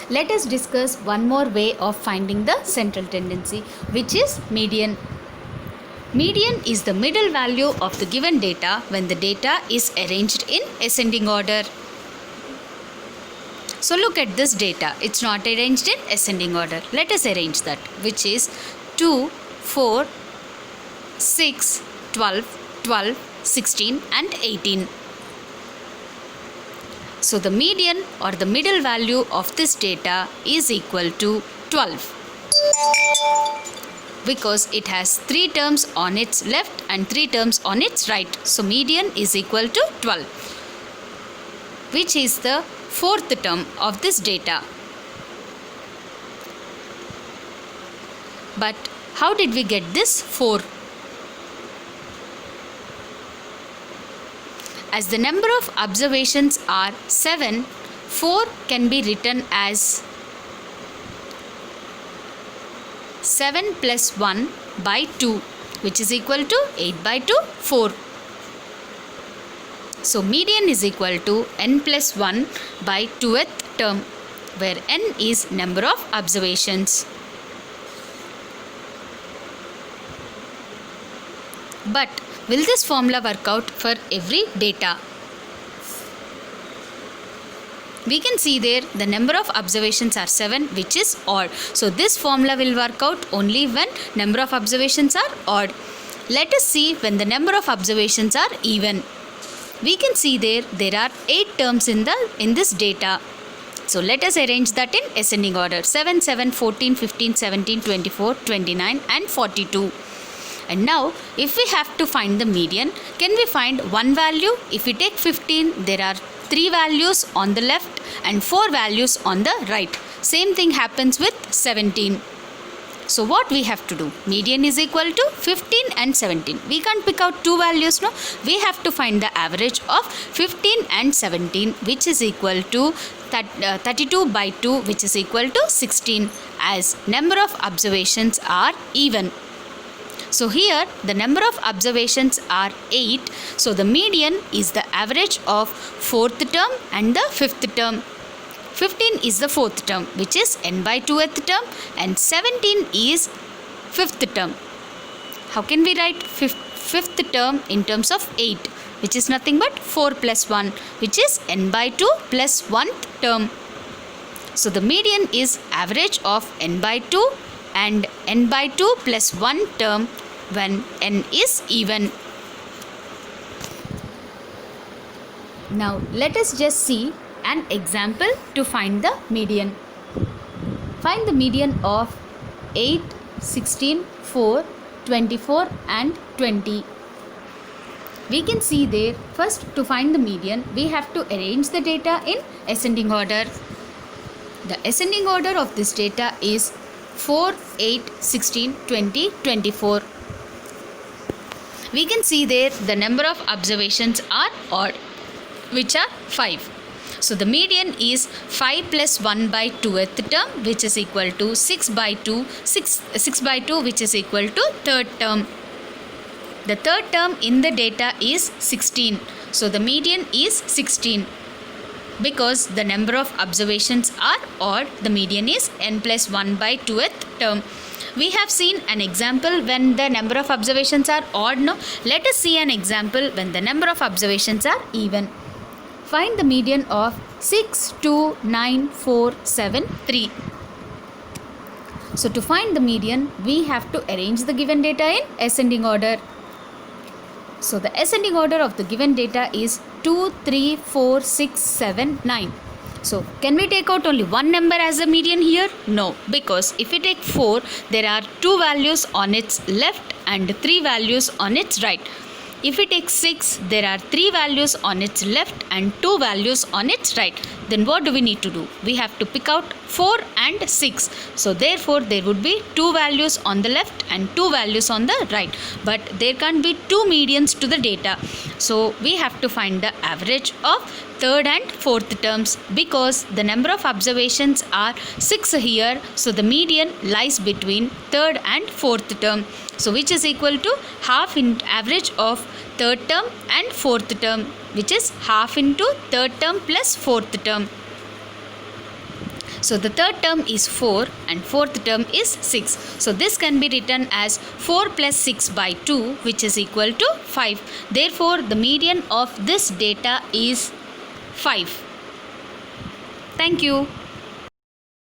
Let us discuss one more way of finding the central tendency, which is median. Median is the middle value of the given data when the data is arranged in ascending order. So look at this data. It's not arranged in ascending order. Let us arrange that, which is 2, 4, 6, 12, 12, 16 and 18. So the median or the middle value of this data is equal to 12, because it has 3 terms on its left and 3 terms on its right. So median is equal to 12, which is the 4th term of this data. But how did we get this 4? As the number of observations are 7, 4 can be written as 7 plus 1 by 2, which is equal to 8 by 2, 4. So median is equal to n plus 1 by 2th term, where n is number of observations. But will this formula work out for every data? We can see there the number of observations are 7, which is odd. So this formula will work out only when number of observations are odd. Let us see when the number of observations are even. We can see there are 8 terms in this data. So let us arrange that in ascending order. 7, 7, 14, 15, 17, 24, 29 and 42. And now if we have to find the median, can we find one value? If we take 15, there are 3 values on the left and 4 values on the right. Same thing happens with 17. So what we have to do? Median is equal to 15 and 17. We can't pick out 2 values, no? We have to find the average of 15 and 17, which is equal to 32 by 2, which is equal to 16, as number of observations are even. So here the number of observations are 8. So the median is the average of 4th term and the 5th term. 15 is the 4th term, which is n by 2th term, and 17 is 5th term. How can we write 5th term in terms of 8, which is nothing but 4 plus 1, which is n by 2 plus 1th term. So the median is average of n by 2 and n by 2 plus 1 term when n is even. Now let us just see an example to find the median. Find the median of 8, 16, 4, 24 and 20. We can see there, first to find the median, we have to arrange the data in ascending order. The ascending order of this data is 4, 8, 16, 20, 24. We can see there the number of observations are odd, which are 5. So the median is 5 plus 1 by 2th term, which is equal to 6 by 2, 6 by 2, which is equal to 3rd term. The 3rd term in the data is 16. So the median is 16. Because the number of observations are odd, the median is n plus 1 by 2th term. We have seen an example when the number of observations are odd. No? Let us see an example when the number of observations are even. Find the median of 6, 2, 9, 4, 7, 3. So to find the median, we have to arrange the given data in ascending order. So the ascending order of the given data is 2, 3, 4, 6, 7, 9. So can we take out only one number as a median here? No, because if we take 4, there are 2 values on its left and 3 values on its right. If we take 6, there are 3 values on its left and 2 values on its right. Then what do we need to do? We have to pick out 4 and 6. So therefore there would be 2 values on the left and 2 values on the right. But there can't be 2 medians to the data. So we have to find the average of 3rd and 4th terms, because the number of observations are 6 here. So the median lies between 3rd and 4th term. So which is equal to half in average of 3rd term and 4th term, which is half into 3rd term plus 4th term. So the third term is 4 and fourth term is 6. So this can be written as 4 plus 6 by 2, which is equal to 5. Therefore, the median of this data is 5. Thank you.